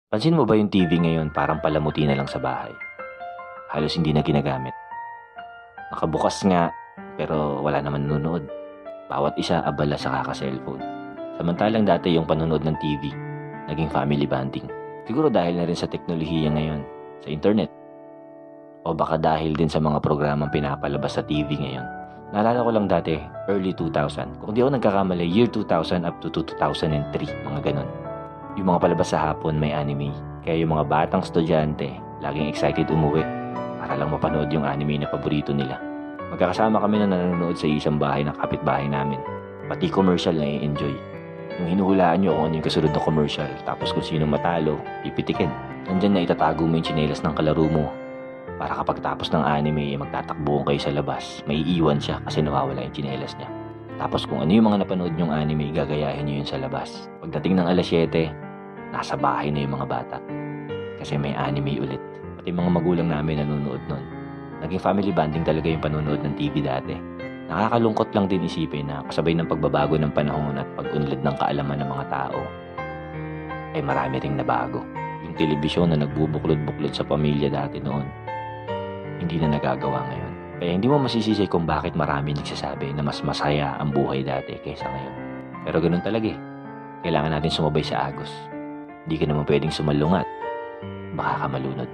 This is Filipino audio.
Pansin mo ba yung TV ngayon parang palamuti na lang sa bahay? Halos hindi na ginagamit. Nakabukas nga, pero wala naman nanonood. Bawat isa abala sa kaka-cellphone. Samantalang dati yung panonood ng TV, naging family bonding. Siguro dahil na rin sa teknolohiya ngayon, sa internet. O baka dahil din sa mga programang pinapalabas sa TV ngayon. Naalala ko lang dati, early 2000. Kung di ako nagkakamali, year 2000 up to 2003, mga ganun. Yung mga palabas sa hapon may anime. Kaya yung mga batang estudyante, laging excited umuwi para lang mapanood yung anime na paborito nila. Magkakasama kami na nanonood sa isang bahay ng kapitbahay namin. Pati commercial na i-enjoy. Yung hinuhulaan nyo kung ano yung kasunod na commercial, tapos kung sino matalo, pipitikin. Nandyan na itatago mo yung tsinelas ng kalaro mo. Para kapag tapos ng anime, magtatakbuhan kayo sa labas. May iiwan siya kasi nawawala yung tsinelas niya. Tapos kung ano yung mga napanood nyong anime, gagayahin nyo yun sa labas. Pagdating ng alas 7, nasa bahay na yung mga bata. Kasi may anime ulit. Pati mga magulang namin nanonood nun. Naging family bonding talaga yung panonood ng TV dati. Nakakalungkot lang din isipin na kasabay ng pagbabago ng panahon at pag-unlad ng kaalaman ng mga tao, ay marami ring nabago. Yung telebisyon na nagbubuklod-buklod sa pamilya dati noon, hindi na nagagawa ngayon. Kaya hindi mo masisisi kung bakit marami nagsasabi na mas masaya ang buhay dati kaysa ngayon. Pero ganun talaga eh. Kailangan natin sumabay sa agos. Hindi ka naman pwedeng sumalungat. Baka ka malunod.